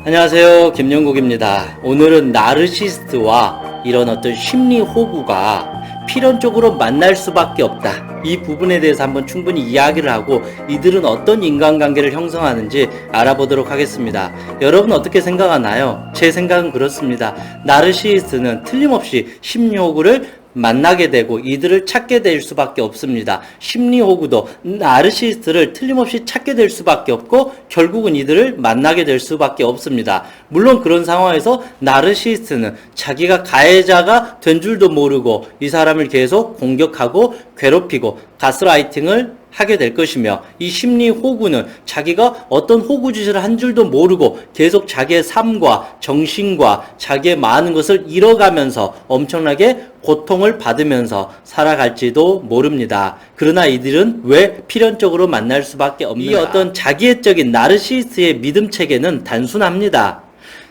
안녕하세요, 김영국입니다. 오늘은 나르시스트와 이런 어떤 심리 호구가 필연적으로 만날 수밖에 없다, 이 부분에 대해서 한번 충분히 이야기를 하고 이들은 어떤 인간관계를 형성하는지 알아보도록 하겠습니다. 여러분 어떻게 생각하나요? 제 생각은 그렇습니다. 나르시스트는 틀림없이 심리 호구를 만나게 되고 이들을 찾게 될 수밖에 없습니다. 심리 호구도 나르시스트를 틀림없이 찾게 될 수밖에 없고 결국은 이들을 만나게 될 수밖에 없습니다. 물론 그런 상황에서 나르시스트는 자기가 가해자가 된 줄도 모르고 이 사람을 계속 공격하고 괴롭히고 가스라이팅을 하게 될 것이며, 이 심리 호구는 자기가 어떤 호구짓을 한 줄도 모르고 계속 자기의 삶과 정신과 자기의 많은 것을 잃어가면서 엄청나게 고통을 받으면서 살아갈지도 모릅니다. 그러나 이들은 왜 필연적으로 만날 수밖에 없는가? 이 어떤 자기애적인 나르시스트의 믿음 체계는 단순합니다.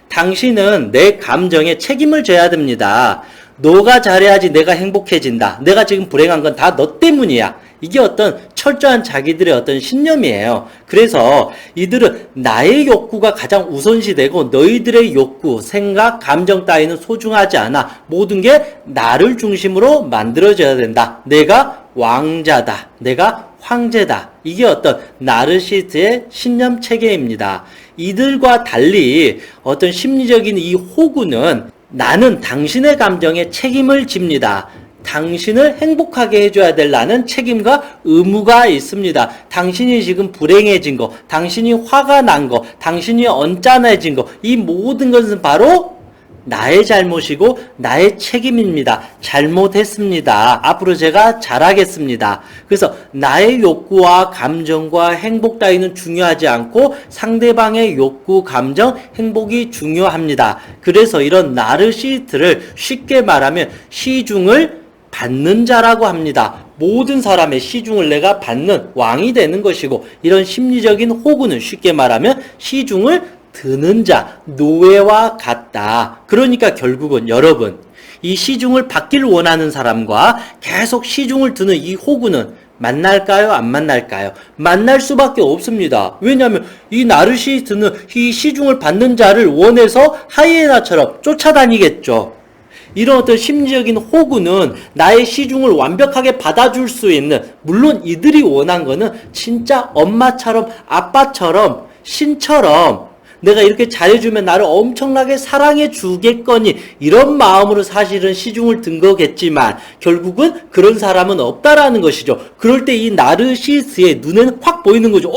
당신은 내 감정에 책임을 져야 됩니다. 너가 잘해야지 내가 행복해진다. 내가 지금 불행한 건 다 너 때문이야. 이게 어떤 철저한 자기들의 어떤 신념이에요. 그래서 이들은 나의 욕구가 가장 우선시되고 너희들의 욕구, 생각, 감정 따위는 소중하지 않아. 모든 게 나를 중심으로 만들어져야 된다. 내가 왕자다. 내가 황제다. 이게 어떤 나르시스트의 신념 체계입니다. 이들과 달리 어떤 심리적인 이 호구는 나는 당신의 감정에 책임을 집니다. 당신을 행복하게 해줘야 될 나는 책임과 의무가 있습니다. 당신이 지금 불행해진 거, 당신이 화가 난 거, 당신이 언짢아진 거, 이 모든 것은 바로 나의 잘못이고 나의 책임입니다. 잘못했습니다. 앞으로 제가 잘하겠습니다. 그래서 나의 욕구와 감정과 행복 따위는 중요하지 않고 상대방의 욕구, 감정, 행복이 중요합니다. 그래서 이런 나르시스트를 쉽게 말하면 시중을 받는 자라고 합니다. 모든 사람의 시중을 내가 받는 왕이 되는 것이고, 이런 심리적인 호구는 쉽게 말하면 시중을 드는 자, 노예와 같다. 그러니까 결국은 여러분, 이 시중을 받길 원하는 사람과 계속 시중을 드는 이 호구는 만날까요? 안 만날까요? 만날 수밖에 없습니다. 왜냐하면 이 나르시스트는 이 시중을 받는 자를 원해서 하이에나처럼 쫓아다니겠죠. 이런 어떤 심리적인 호구는 나의 시중을 완벽하게 받아줄 수 있는, 물론 이들이 원한 거는 진짜 엄마처럼, 아빠처럼, 신처럼 내가 이렇게 잘해주면 나를 엄청나게 사랑해 주겠거니, 이런 마음으로 사실은 시중을 든 거겠지만 결국은 그런 사람은 없다라는 것이죠. 그럴 때 이 나르시스트의 눈에는 확 보이는 거죠.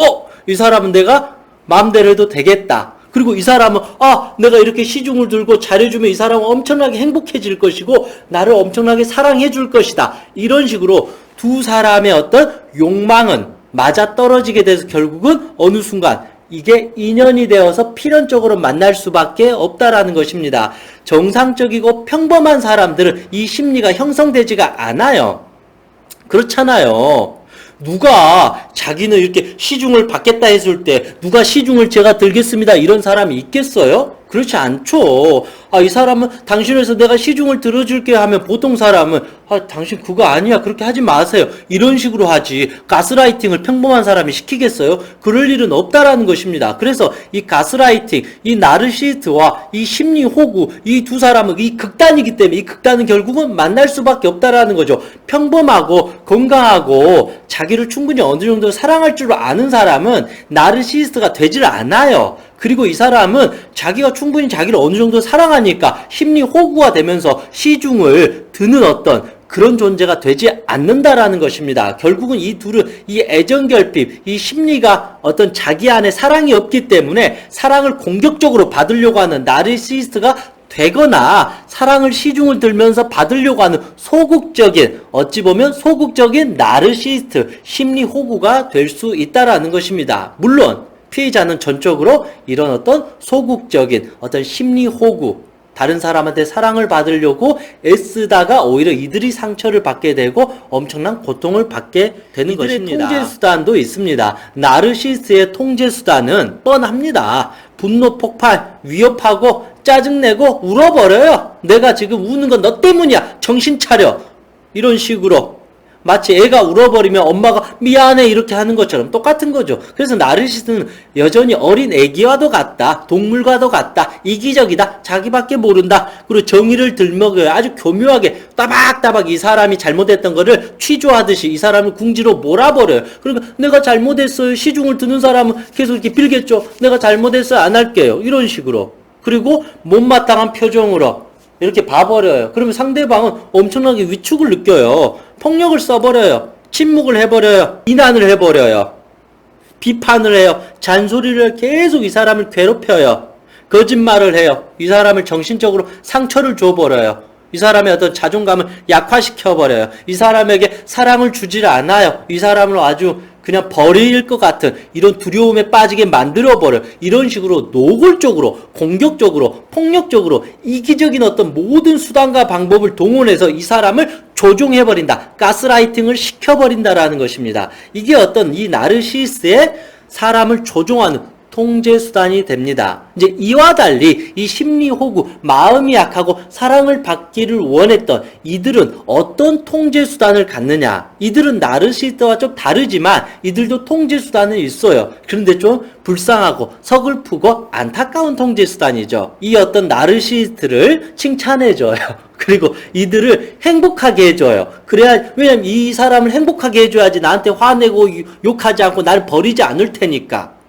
이 사람은 내가 마음대로 해도 되겠다. 그리고 이 사람은 내가 이렇게 시중을 들고 잘해주면 이 사람은 엄청나게 행복해질 것이고 나를 엄청나게 사랑해 줄 것이다. 이런 식으로 두 사람의 어떤 욕망은 맞아떨어지게 돼서 결국은 어느 순간 이게 인연이 되어서 필연적으로 만날 수밖에 없다라는 것입니다. 정상적이고 평범한 사람들은 이 심리가 형성되지가 않아요. 그렇잖아요. 누가 자기는 이렇게 시중을 받겠다 했을 때 누가 시중을 제가 들겠습니다 이런 사람이 있겠어요? 그렇지 않죠. 이 사람은 당신에서 내가 시중을 들어줄게 하면 보통 사람은 당신 그거 아니야, 그렇게 하지 마세요, 이런 식으로 하지. 가스라이팅을 평범한 사람이 시키겠어요? 그럴 일은 없다라는 것입니다. 그래서 이 가스라이팅, 이 나르시스트와 이 심리 호구, 이 두 사람은 이 극단이기 때문에 이 극단은 결국은 만날 수밖에 없다라는 거죠. 평범하고 건강하고 자기를 충분히 어느 정도 사랑할 줄 아는 사람은 나르시스트가 되질 않아요. 그리고 이 사람은 자기가 충분히 자기를 어느 정도 사랑하니까 심리 호구가 되면서 시중을 드는 어떤 그런 존재가 되지 않는다라는 것입니다. 결국은 이 둘은 이 애정결핍, 이 심리가 어떤 자기 안에 사랑이 없기 때문에 사랑을 공격적으로 받으려고 하는 나르시스트가 되거나 사랑을 시중을 들면서 받으려고 하는 소극적인, 어찌 보면 소극적인 나르시스트, 심리 호구가 될 수 있다라는 것입니다. 물론 피해자는 전적으로 이런 어떤 소극적인 어떤 심리 호구, 다른 사람한테 사랑을 받으려고 애쓰다가 오히려 이들이 상처를 받게 되고 엄청난 고통을 받게 되는 것입니다. 통제 수단도 있습니다. 나르시스트의 통제 수단은 뻔합니다. 분노 폭발, 위협하고 짜증내고 울어버려요. 내가 지금 우는 건 너 때문이야, 정신 차려, 이런 식으로 마치 애가 울어버리면 엄마가 미안해 이렇게 하는 것처럼 똑같은 거죠. 그래서 나르시스트는 여전히 어린 애기와도 같다. 동물과도 같다. 이기적이다. 자기밖에 모른다. 그리고 정의를 들먹여요. 아주 교묘하게 따박따박 이 사람이 잘못했던 거를 취조하듯이 이 사람을 궁지로 몰아버려요. 그러니까 내가 잘못했어요. 시중을 드는 사람은 계속 이렇게 빌겠죠. 내가 잘못했어요. 안 할게요. 이런 식으로. 그리고 못마땅한 표정으로 이렇게 봐버려요. 그러면 상대방은 엄청나게 위축을 느껴요. 폭력을 써버려요. 침묵을 해버려요. 비난을 해버려요. 비판을 해요. 잔소리를 계속 이 사람을 괴롭혀요. 거짓말을 해요. 이 사람을 정신적으로 상처를 줘버려요. 이 사람의 어떤 자존감을 약화시켜버려요. 이 사람에게 사랑을 주질 않아요. 이 사람을 아주 그냥 버릴 것 같은 이런 두려움에 빠지게 만들어버려요. 이런 식으로 노골적으로, 공격적으로, 폭력적으로 이기적인 어떤 모든 수단과 방법을 동원해서 이 사람을 조종해버린다. 가스라이팅을 시켜버린다라는 것입니다. 이게 어떤 이 나르시스의 사람을 조종하는 통제 수단이 됩니다. 이제 이와 달리 이 심리 호구, 마음이 약하고 사랑을 받기를 원했던 이들은 어떤 통제 수단을 갖느냐? 이들은 나르시스트와 좀 다르지만 이들도 통제 수단은 있어요. 그런데 좀 불쌍하고 서글프고 안타까운 통제 수단이죠. 이 어떤 나르시스트를 칭찬해줘요. 그리고 이들을 행복하게 해줘요. 그래야, 왜냐면 이 사람을 행복하게 해줘야지 나한테 화내고 욕하지 않고 나를 버리지 않을 테니까.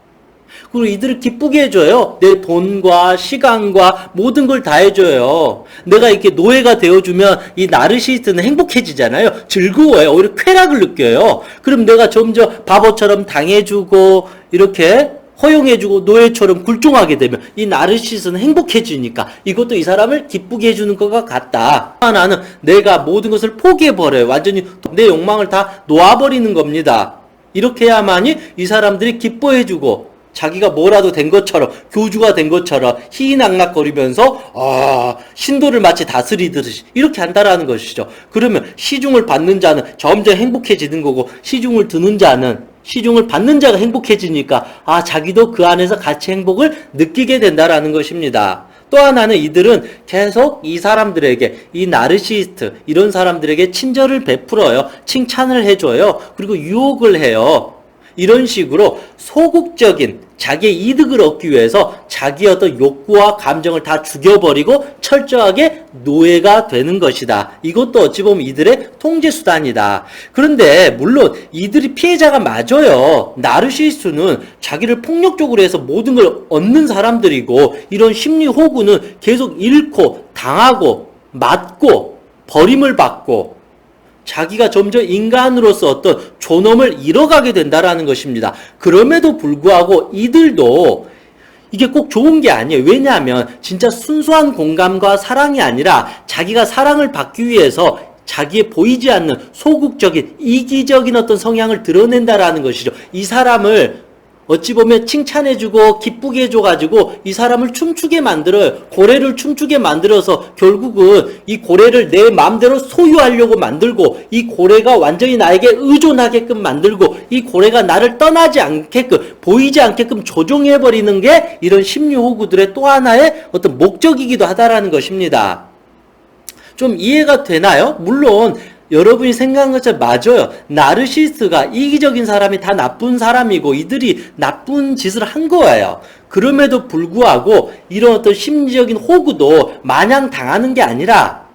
그리고 이들을 기쁘게 해줘요. 내 돈과 시간과 모든 걸 다 해줘요. 내가 이렇게 노예가 되어주면 이 나르시스트는 행복해지잖아요. 즐거워요. 오히려 쾌락을 느껴요. 그럼 내가 점점 바보처럼 당해주고 이렇게 허용해주고 노예처럼 굴종하게 되면 이 나르시스트는 행복해지니까 이것도 이 사람을 기쁘게 해주는 것과 같다. 하나는 내가 모든 것을 포기해버려요. 완전히 내 욕망을 다 놓아버리는 겁니다. 이렇게 해야만이 이 사람들이 기뻐해주고 자기가 뭐라도 된 것처럼, 교주가 된 것처럼 희희낙낙거리면서 신도를 마치 다스리듯이 이렇게 한다라는 것이죠. 그러면 시중을 받는 자는 점점 행복해지는 거고, 시중을 드는 자는, 시중을 받는 자가 행복해지니까 자기도 그 안에서 같이 행복을 느끼게 된다라는 것입니다. 또 하나는 이들은 계속 이 사람들에게, 이 나르시스트 이런 사람들에게 친절을 베풀어요. 칭찬을 해줘요. 그리고 유혹을 해요. 이런 식으로 소극적인 자기의 이득을 얻기 위해서 자기의 어떤 욕구와 감정을 다 죽여버리고 철저하게 노예가 되는 것이다. 이것도 어찌 보면 이들의 통제수단이다. 그런데 물론 이들이 피해자가 맞아요. 나르시스트는 자기를 폭력적으로 해서 모든 걸 얻는 사람들이고, 이런 심리 호구는 계속 잃고 당하고 맞고 버림을 받고 자기가 점점 인간으로서 어떤 존엄을 잃어가게 된다라는 것입니다. 그럼에도 불구하고 이들도 이게 꼭 좋은 게 아니에요. 왜냐하면 진짜 순수한 공감과 사랑이 아니라 자기가 사랑을 받기 위해서 자기의 보이지 않는 소극적인 이기적인 어떤 성향을 드러낸다라는 것이죠. 이 사람을 어찌 보면 칭찬해주고 기쁘게 해줘가지고 이 사람을 춤추게 만들어요. 고래를 춤추게 만들어서 결국은 이 고래를 내 마음대로 소유하려고 만들고, 이 고래가 완전히 나에게 의존하게끔 만들고, 이 고래가 나를 떠나지 않게끔, 보이지 않게끔 조종해버리는 게 이런 심리 호구들의 또 하나의 어떤 목적이기도 하다라는 것입니다. 좀 이해가 되나요? 물론 여러분이 생각한 것처럼 맞아요. 나르시스트가 이기적인 사람이 다 나쁜 사람이고 이들이 나쁜 짓을 한 거예요. 그럼에도 불구하고 이런 어떤 심리적인 호구도 마냥 당하는 게 아니라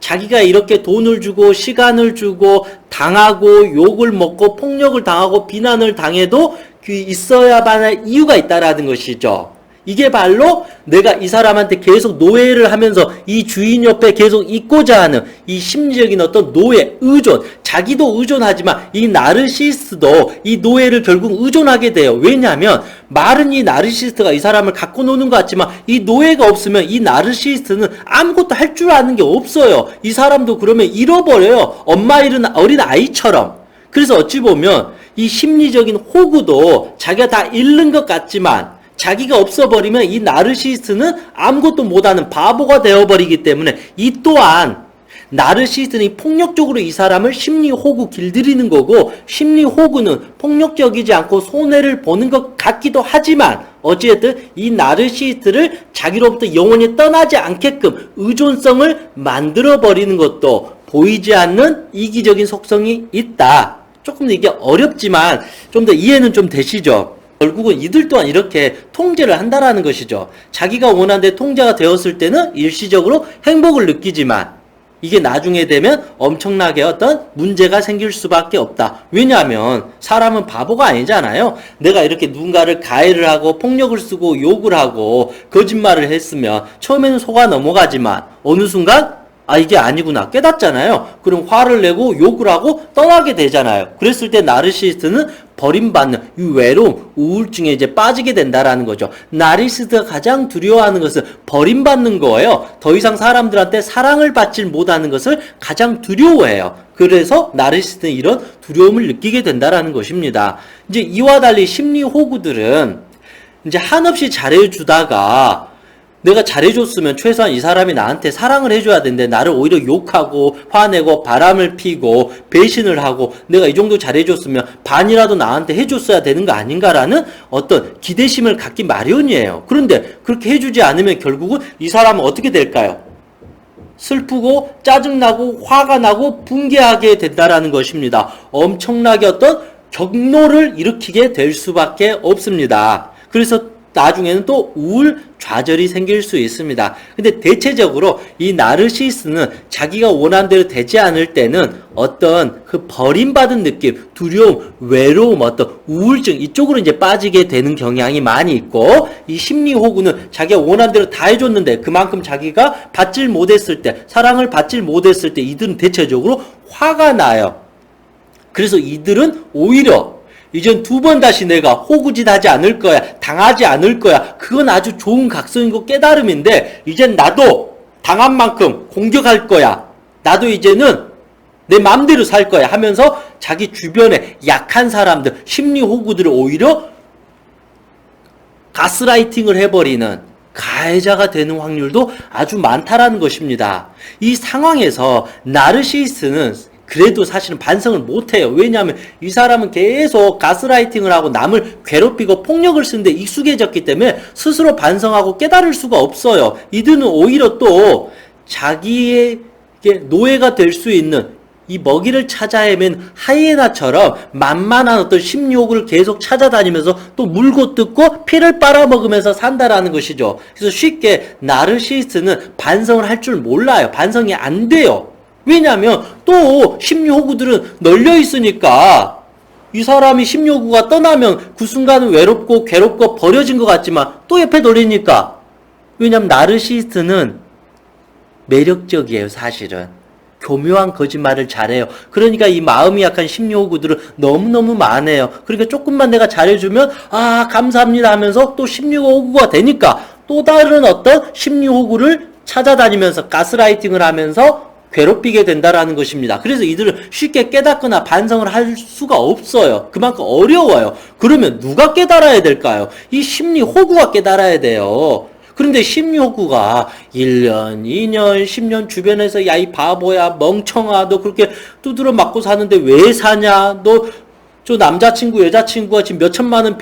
자기가 이렇게 돈을 주고 시간을 주고 당하고 욕을 먹고 폭력을 당하고 비난을 당해도 있어야만 할 이유가 있다라는 것이죠. 이게 바로 내가 이 사람한테 계속 노예를 하면서 이 주인 옆에 계속 있고자 하는 이 심리적인 어떤 노예, 의존, 자기도 의존하지만 이 나르시스트도 이 노예를 결국 의존하게 돼요. 왜냐하면 말은 이 나르시스트가 이 사람을 갖고 노는 것 같지만 이 노예가 없으면 이 나르시스트는 아무것도 할 줄 아는 게 없어요. 이 사람도 그러면 잃어버려요. 엄마 잃은 어린 아이처럼. 그래서 어찌 보면 이 심리적인 호구도 자기가 다 잃는 것 같지만 자기가 없어버리면 이 나르시스트는 아무것도 못하는 바보가 되어버리기 때문에 이 또한 나르시스트는 폭력적으로 이 사람을 심리 호구 길들이는 거고, 심리 호구는 폭력적이지 않고 손해를 보는 것 같기도 하지만 어찌됐든 이 나르시스트를 자기로부터 영원히 떠나지 않게끔 의존성을 만들어버리는 것도 보이지 않는 이기적인 속성이 있다. 조금 더 이게 어렵지만 좀 더 이해는 좀 되시죠? 결국은 이들 또한 이렇게 통제를 한다라는 것이죠. 자기가 원하는 데 통제가 되었을 때는 일시적으로 행복을 느끼지만 이게 나중에 되면 엄청나게 어떤 문제가 생길 수밖에 없다. 왜냐하면 사람은 바보가 아니잖아요. 내가 이렇게 누군가를 가해를 하고 폭력을 쓰고 욕을 하고 거짓말을 했으면 처음에는 속아 넘어가지만 어느 순간 이게 아니구나 깨닫잖아요. 그럼 화를 내고 욕을 하고 떠나게 되잖아요. 그랬을 때 나르시스트는 버림받는 이 외로움, 우울증에 이제 빠지게 된다라는 거죠. 나르시스트가 가장 두려워하는 것은 버림받는 거예요. 더 이상 사람들한테 사랑을 받지 못하는 것을 가장 두려워해요. 그래서 나르시스트는 이런 두려움을 느끼게 된다라는 것입니다. 이제 이와 달리 심리 호구들은 이제 한없이 잘해주다가 내가 잘해줬으면 최소한 이 사람이 나한테 사랑을 해줘야 되는데 나를 오히려 욕하고 화내고 바람을 피고 배신을 하고 내가 이 정도 잘해줬으면 반이라도 나한테 해줬어야 되는 거 아닌가라는 어떤 기대심을 갖기 마련이에요. 그런데 그렇게 해주지 않으면 결국은 이 사람은 어떻게 될까요? 슬프고 짜증나고 화가 나고 붕괴하게 된다라는 것입니다. 엄청나게 어떤 격노를 일으키게 될 수밖에 없습니다. 그래서 나중에는 또 우울, 좌절이 생길 수 있습니다. 근데 대체적으로 이 나르시스는 자기가 원하는 대로 되지 않을 때는 어떤 그 버림받은 느낌, 두려움, 외로움, 어떤 우울증 이쪽으로 이제 빠지게 되는 경향이 많이 있고 이 심리 호구는 자기가 원하는 대로 다 해줬는데 그만큼 자기가 받질 못했을 때, 사랑을 받질 못했을 때 이들은 대체적으로 화가 나요. 그래서 이들은 오히려 이젠 두 번 다시 내가 호구짓 하지 않을 거야. 당하지 않을 거야. 그건 아주 좋은 각성이고 깨달음인데 이젠 나도 당한 만큼 공격할 거야. 나도 이제는 내 마음대로 살 거야 하면서 자기 주변에 약한 사람들, 심리 호구들을 오히려 가스라이팅을 해버리는 가해자가 되는 확률도 아주 많다라는 것입니다. 이 상황에서 나르시스트는 그래도 사실은 반성을 못해요. 왜냐하면 이 사람은 계속 가스라이팅을 하고 남을 괴롭히고 폭력을 쓰는데 익숙해졌기 때문에 스스로 반성하고 깨달을 수가 없어요. 이들은 오히려 또 자기에게 노예가 될 수 있는 이 먹이를 찾아 헤맨 하이에나처럼 만만한 어떤 심리호구를 계속 찾아다니면서 또 물고 뜯고 피를 빨아먹으면서 산다라는 것이죠. 그래서 쉽게 나르시스트는 반성을 할 줄 몰라요. 반성이 안 돼요. 왜냐하면 또 심리호구들은 널려 있으니까 이 사람이 심리호구가 떠나면 그 순간은 외롭고 괴롭고 버려진 것 같지만 또 옆에 돌리니까 왜냐하면 나르시스트는 매력적이에요. 사실은 교묘한 거짓말을 잘해요. 그러니까 이 마음이 약한 심리호구들은 너무너무 많아요. 그러니까 조금만 내가 잘해주면 감사합니다 하면서 또 심리호구가 되니까 또 다른 어떤 심리호구를 찾아다니면서 가스라이팅을 하면서 괴롭히게 된다라는 것입니다. 그래서 이들은 쉽게 깨닫거나 반성을 할 수가 없어요. 그만큼 어려워요. 그러면 누가 깨달아야 될까요? 이 심리 호구가 깨달아야 돼요. 그런데 심리 호구가 1년, 2년, 10년 주변에서 야 이 바보야 멍청아 너 그렇게 두드러 맞고 사는데 왜 사냐 너 저 남자친구 여자친구가 지금 몇 천만 원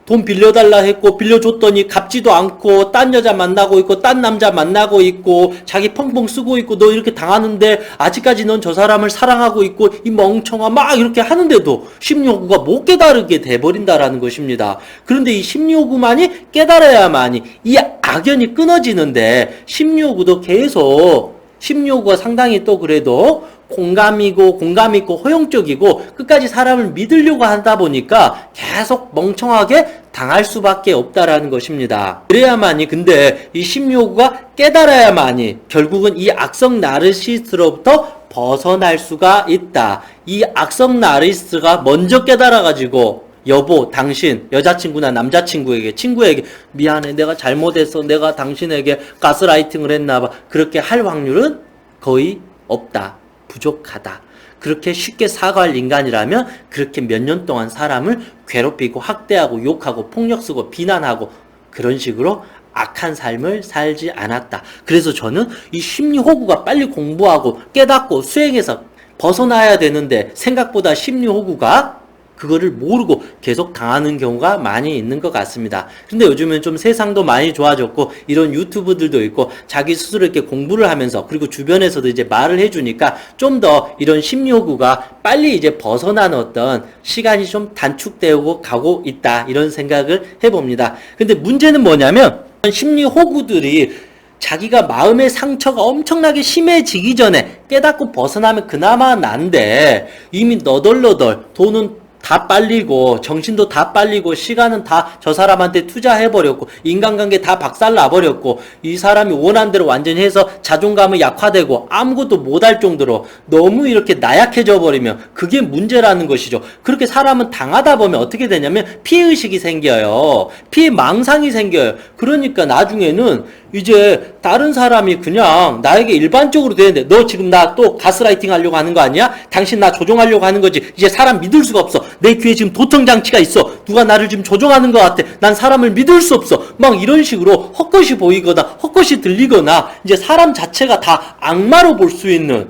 돈 빌려달라 했고 빌려줬더니 갚지도 않고 딴 여자 만나고 있고 딴 남자 만나고 있고 자기 펑펑 쓰고 있고 너 이렇게 당하는데 아직까지 넌 저 사람을 사랑하고 있고 이 멍청아 막 이렇게 하는데도 심리호구가 못 깨달게 돼버린다라는 것입니다. 그런데 이 심리호구만이 깨달아야만이 이 악연이 끊어지는데 심리호구도 계속 심리호구가 상당히 또 그래도 공감 있고 허용적이고 끝까지 사람을 믿으려고 하다 보니까 계속 멍청하게 당할 수밖에 없다라는 것입니다. 그래야만이 근데 이 심리호구가 깨달아야만이 결국은 이 악성 나르시스트로부터 벗어날 수가 있다. 이 악성 나르시스트가 먼저 깨달아가지고 여보, 당신, 여자친구나 남자친구에게, 친구에게 미안해, 내가 잘못했어, 내가 당신에게 가스라이팅을 했나봐. 그렇게 할 확률은 거의 없다. 부족하다. 그렇게 쉽게 사과할 인간이라면 그렇게 몇 년 동안 사람을 괴롭히고 학대하고 욕하고 폭력 쓰고 비난하고 그런 식으로 악한 삶을 살지 않았다. 그래서 저는 이 심리 호구가 빨리 공부하고 깨닫고 수행해서 벗어나야 되는데 생각보다 심리 호구가 그거를 모르고 계속 당하는 경우가 많이 있는 것 같습니다. 근데 요즘은 좀 세상도 많이 좋아졌고 이런 유튜브들도 있고 자기 스스로 이렇게 공부를 하면서 그리고 주변에서도 이제 말을 해주니까 좀 더 이런 심리호구가 빨리 이제 벗어나는 어떤 시간이 좀 단축되고 가고 있다 이런 생각을 해봅니다. 근데 문제는 뭐냐면 심리호구들이 자기가 마음의 상처가 엄청나게 심해지기 전에 깨닫고 벗어나면 그나마 난데 이미 너덜너덜 돈은 다 빨리고 정신도 다 빨리고 시간은 다 저 사람한테 투자해버렸고 인간관계 다 박살나버렸고 이 사람이 원하는 대로 완전히 해서 자존감은 약화되고 아무것도 못할 정도로 너무 이렇게 나약해져 버리면 그게 문제라는 것이죠. 그렇게 사람은 당하다 보면 어떻게 되냐면 피해의식이 생겨요. 피해망상이 생겨요. 그러니까 나중에는 이제 다른 사람이 그냥 나에게 일반적으로 되는데 너 지금 나 또 가스라이팅 하려고 하는 거 아니야? 당신 나 조종하려고 하는 거지. 이제 사람 믿을 수가 없어. 내 귀에 지금 도청장치가 있어. 누가 나를 지금 조종하는 것 같아. 난 사람을 믿을 수 없어. 막 이런 식으로 헛것이 보이거나 헛것이 들리거나 이제 사람 자체가 다 악마로 볼 수 있는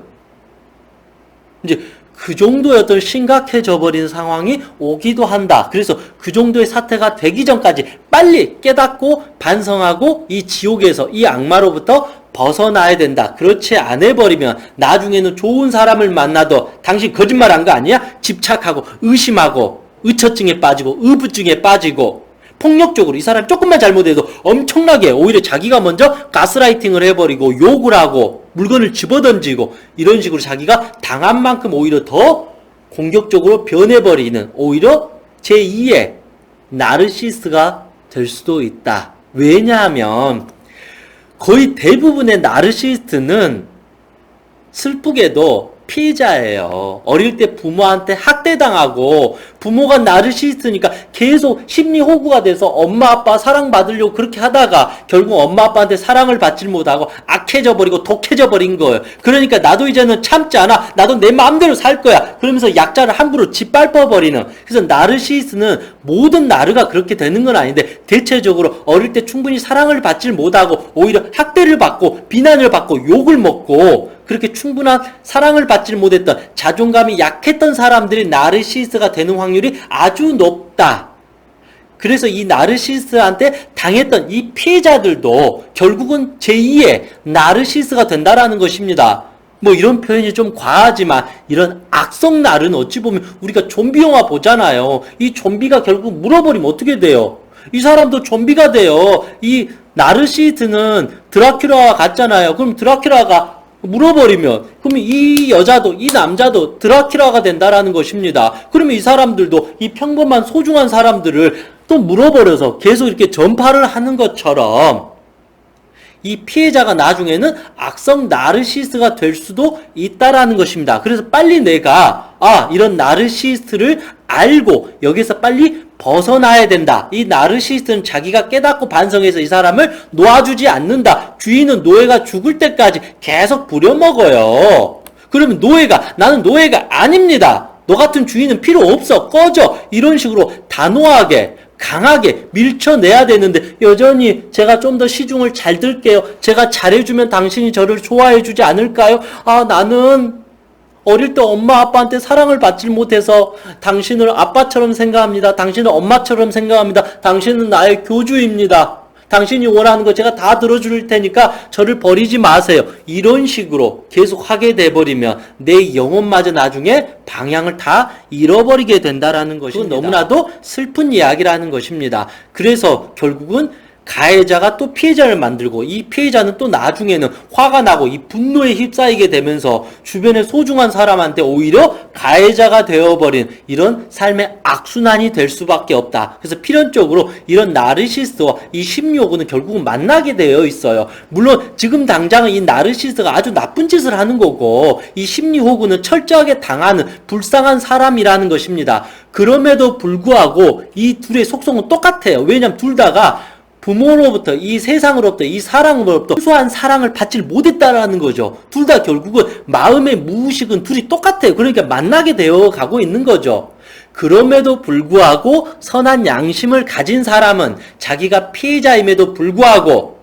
이제 그 정도의 어떤 심각해져 버린 상황이 오기도 한다. 그래서 그 정도의 사태가 되기 전까지 빨리 깨닫고 반성하고 이 지옥에서 이 악마로부터 벗어나야 된다. 그렇지 않아 버리면 나중에는 좋은 사람을 만나도 당신 거짓말한 거 아니야? 집착하고 의심하고 의처증에 빠지고 의부증에 빠지고 폭력적으로 이 사람이 조금만 잘못해도 엄청나게 오히려 자기가 먼저 가스라이팅을 해버리고 욕을 하고 물건을 집어던지고 이런 식으로 자기가 당한 만큼 오히려 더 공격적으로 변해버리는 오히려 제2의 나르시스트가 될 수도 있다. 왜냐하면 거의 대부분의 나르시스트는 슬프게도 피해자예요. 어릴 때 부모한테 학대당하고 부모가 나르시스트니까 계속 심리호구가 돼서 엄마 아빠 사랑받으려고 그렇게 하다가 결국 엄마 아빠한테 사랑을 받질 못하고 악해져 버리고 독해져 버린 거예요. 그러니까 나도 이제는 참지 않아. 나도 내 마음대로 살 거야. 그러면서 약자를 함부로 짓밟아 버리는. 그래서 나르시스트는 모든 나르가 그렇게 되는 건 아닌데 대체적으로 어릴 때 충분히 사랑을 받질 못하고 오히려 학대를 받고 비난을 받고 욕을 먹고 그렇게 충분한 사랑을 받지 못했던 자존감이 약했던 사람들이 나르시스트가 되는 확률이 아주 높다. 그래서 이 나르시스트한테 당했던 이 피해자들도 결국은 제2의 나르시스트가 된다라는 것입니다. 뭐 이런 표현이 좀 과하지만 이런 악성 나르는 어찌 보면 우리가 좀비 영화 보잖아요. 이 좀비가 결국 물어버리면 어떻게 돼요? 이 사람도 좀비가 돼요. 이 나르시스트는 드라큘라와 같잖아요. 그럼 드라큘라가 물어버리면 그러면 이 여자도 이 남자도 드라큘라가 된다라는 것입니다. 그러면 이 사람들도 이 평범한 소중한 사람들을 또 물어버려서 계속 이렇게 전파를 하는 것처럼 이 피해자가 나중에는 악성 나르시스트가 될 수도 있다라는 것입니다. 그래서 빨리 내가 이런 나르시스트를 알고 여기서 빨리 벗어나야 된다. 이 나르시스트는 자기가 깨닫고 반성해서 이 사람을 놓아주지 않는다. 주인은 노예가 죽을 때까지 계속 부려먹어요. 그러면 나는 노예가 아닙니다. 너 같은 주인은 필요 없어. 꺼져. 이런 식으로 단호하게 강하게 밀쳐내야 되는데 여전히 제가 좀 더 시중을 잘 들게요. 제가 잘해주면 당신이 저를 좋아해주지 않을까요? 나는 어릴 때 엄마 아빠한테 사랑을 받지 못해서 당신을 아빠처럼 생각합니다. 당신을 엄마처럼 생각합니다. 당신은 나의 교주입니다. 당신이 원하는 거 제가 다 들어줄 테니까 저를 버리지 마세요. 이런 식으로 계속 하게 돼버리면 내 영혼마저 나중에 방향을 다 잃어버리게 된다라는 것입니다. 너무나도 슬픈 이야기라는 것입니다. 그래서 결국은 가해자가 또 피해자를 만들고 이 피해자는 또 나중에는 화가 나고 이 분노에 휩싸이게 되면서 주변의 소중한 사람한테 오히려 가해자가 되어버린 이런 삶의 악순환이 될 수밖에 없다. 그래서 필연적으로 이런 나르시스트와 이 심리호구는 결국은 만나게 되어 있어요. 물론 지금 당장은 이 나르시스트가 아주 나쁜 짓을 하는 거고 이 심리호구는 철저하게 당하는 불쌍한 사람이라는 것입니다. 그럼에도 불구하고 이 둘의 속성은 똑같아요. 왜냐하면 둘 다가 부모로부터 이 세상으로부터 이 사랑으로부터 소소한 사랑을 받질 못했다라는 거죠. 둘 다 결국은 마음의 무의식은 둘이 똑같아요. 그러니까 만나게 되어 가고 있는 거죠. 그럼에도 불구하고 선한 양심을 가진 사람은 자기가 피해자임에도 불구하고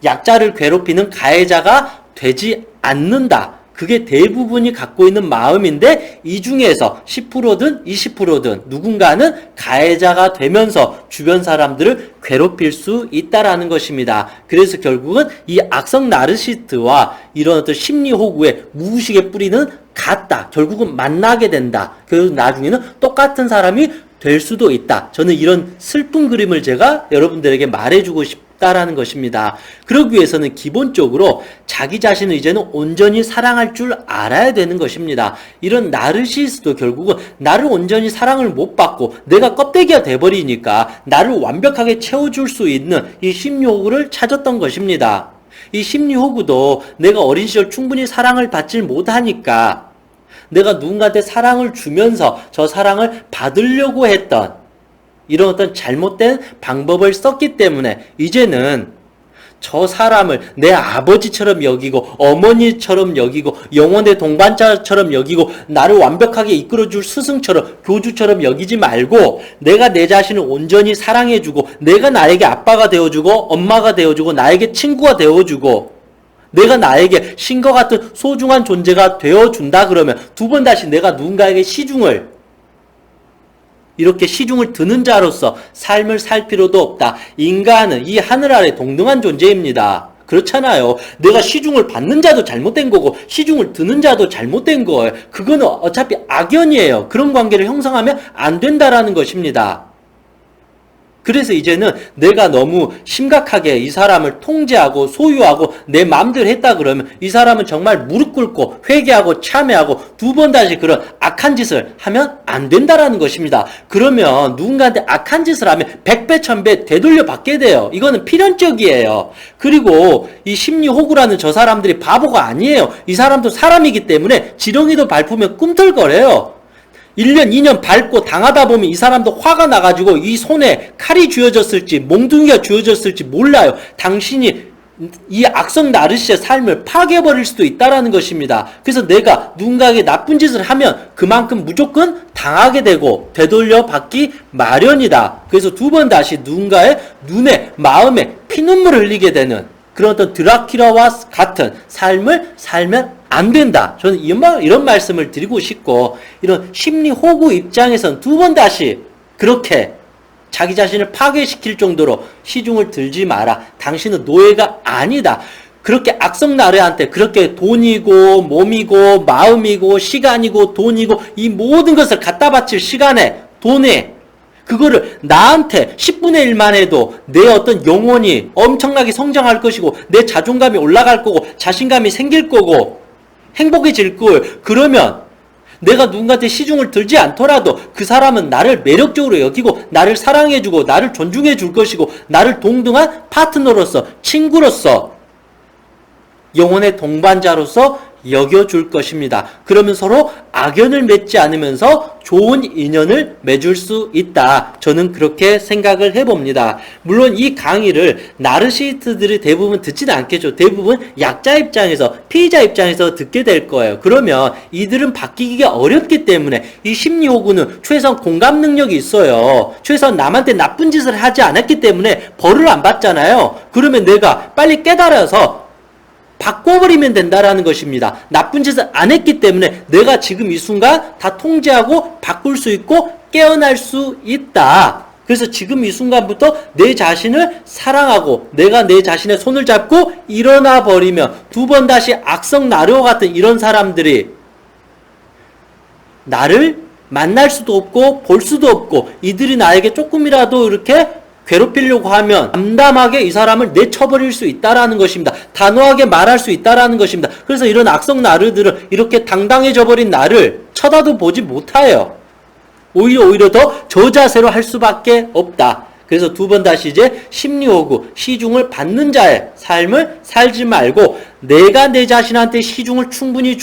약자를 괴롭히는 가해자가 되지 않는다. 그게 대부분이 갖고 있는 마음인데 이 중에서 10%든 20%든 누군가는 가해자가 되면서 주변 사람들을 괴롭힐 수 있다라는 것입니다. 그래서 결국은 이 악성 나르시스트와 이런 어떤 심리 호구의 무의식의 뿌리는 같다. 결국은 만나게 된다. 그리고 나중에는 똑같은 사람이 될 수도 있다. 저는 이런 슬픈 그림을 제가 여러분들에게 말해주고 싶다라는 것입니다. 그러기 위해서는 기본적으로 자기 자신을 이제는 온전히 사랑할 줄 알아야 되는 것입니다. 이런 나르시스도 결국은 나를 온전히 사랑을 못 받고 내가 껍데기가 돼버리니까 나를 완벽하게 채워줄 수 있는 이 심리호구를 찾았던 것입니다. 이 심리호구도 내가 어린 시절 충분히 사랑을 받질 못하니까 내가 누군가한테 사랑을 주면서 저 사랑을 받으려고 했던 이런 어떤 잘못된 방법을 썼기 때문에 이제는 저 사람을 내 아버지처럼 여기고 어머니처럼 여기고 영혼의 동반자처럼 여기고 나를 완벽하게 이끌어줄 스승처럼 교주처럼 여기지 말고 내가 내 자신을 온전히 사랑해주고 내가 나에게 아빠가 되어주고 엄마가 되어주고 나에게 친구가 되어주고 내가 나에게 신과 같은 소중한 존재가 되어준다 그러면 두 번 다시 내가 누군가에게 이렇게 시중을 드는 자로서 삶을 살 필요도 없다. 인간은 이 하늘 아래 동등한 존재입니다. 그렇잖아요. 내가 시중을 받는 자도 잘못된 거고 시중을 드는 자도 잘못된 거예요. 그거는 어차피 악연이에요. 그런 관계를 형성하면 안 된다라는 것입니다. 그래서 이제는 내가 너무 심각하게 이 사람을 통제하고 소유하고 내 마음대로 했다 그러면 이 사람은 정말 무릎 꿇고 회개하고 참회하고 두 번 다시 그런 악한 짓을 하면 안 된다라는 것입니다. 그러면 누군가한테 악한 짓을 하면 100배, 1000배 되돌려 받게 돼요. 이거는 필연적이에요. 그리고 이 심리 호구라는 저 사람들이 바보가 아니에요. 이 사람도 사람이기 때문에 지렁이도 밟으면 꿈틀거려요. 1년, 2년 밟고 당하다 보면 이 사람도 화가 나가지고 이 손에 칼이 쥐어졌을지 몽둥이가 쥐어졌을지 몰라요. 당신이 이 악성 나르시의 삶을 파괴해버릴 수도 있다는 것입니다. 그래서 내가 누군가에게 나쁜 짓을 하면 그만큼 무조건 당하게 되고 되돌려 받기 마련이다. 그래서 두 번 다시 누군가의 눈에 마음에 피눈물을 흘리게 되는 그런 어떤 드라큘라와 같은 삶을 살면 안 된다. 저는 이런 말씀을 드리고 싶고 이런 심리 호구 입장에서는 두 번 다시 그렇게 자기 자신을 파괴시킬 정도로 시중을 들지 마라. 당신은 노예가 아니다. 그렇게 악성 나르한테 그렇게 돈이고 몸이고 마음이고 시간이고 돈이고 이 모든 것을 갖다 바칠 시간에 돈에 그거를 나한테 10분의 1만 해도 내 어떤 영혼이 엄청나게 성장할 것이고 내 자존감이 올라갈 거고 자신감이 생길 거고 행복해질 걸. 그러면 내가 누군가한테 시중을 들지 않더라도 그 사람은 나를 매력적으로 여기고 나를 사랑해주고 나를 존중해 줄 것이고 나를 동등한 파트너로서 친구로서 영혼의 동반자로서 여겨줄 것입니다. 그러면 서로 악연을 맺지 않으면서 좋은 인연을 맺을 수 있다. 저는 그렇게 생각을 해봅니다. 물론 이 강의를 나르시스트들이 대부분 듣지는 않겠죠. 대부분 약자 입장에서 피의자 입장에서 듣게 될 거예요. 그러면 이들은 바뀌기가 어렵기 때문에 이 심리호구는 최소한 공감 능력이 있어요. 최소한 남한테 나쁜 짓을 하지 않았기 때문에 벌을 안 받잖아요. 그러면 내가 빨리 깨달아서 바꿔버리면 된다라는 것입니다. 나쁜 짓을 안 했기 때문에 내가 지금 이 순간 다 통제하고 바꿀 수 있고 깨어날 수 있다. 그래서 지금 이 순간부터 내 자신을 사랑하고 내가 내 자신의 손을 잡고 일어나 버리면 두 번 다시 악성 나르와 같은 이런 사람들이 나를 만날 수도 없고 볼 수도 없고 이들이 나에게 조금이라도 이렇게 괴롭히려고 하면 담담하게 이 사람을 내쳐버릴 수 있다라는 것입니다. 단호하게 말할 수 있다라는 것입니다. 그래서 이런 악성 나르들은 이렇게 당당해져 버린 나를 쳐다도 보지 못해요. 오히려 더 저자세로 할 수밖에 없다. 그래서 두 번 다시 이제 심리호구, 시중을 받는 자의 삶을 살지 말고 내가 내 자신한테 시중을 충분히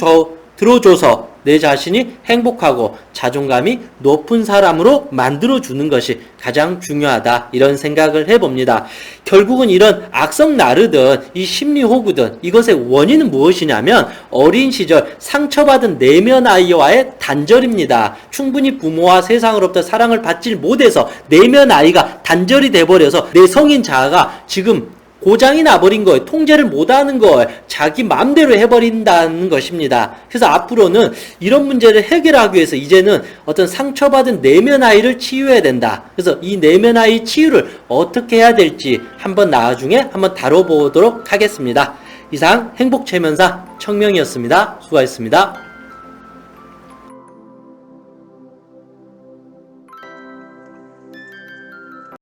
들어줘서 내 자신이 행복하고 자존감이 높은 사람으로 만들어주는 것이 가장 중요하다. 이런 생각을 해봅니다. 결국은 이런 악성 나르든 이 심리호구든 이것의 원인은 무엇이냐면 어린 시절 상처받은 내면 아이와의 단절입니다. 충분히 부모와 세상으로부터 사랑을 받지 못해서 내면 아이가 단절이 돼버려서 내 성인 자아가 지금 고장이 나버린 거예요. 통제를 못하는 거예요. 자기 마음대로 해버린다는 것입니다. 그래서 앞으로는 이런 문제를 해결하기 위해서 이제는 어떤 상처받은 내면 아이를 치유해야 된다. 그래서 이 내면 아이 치유를 어떻게 해야 될지 한번 나중에 한번 다뤄보도록 하겠습니다. 이상 행복최면사 청명이었습니다. 수고하셨습니다.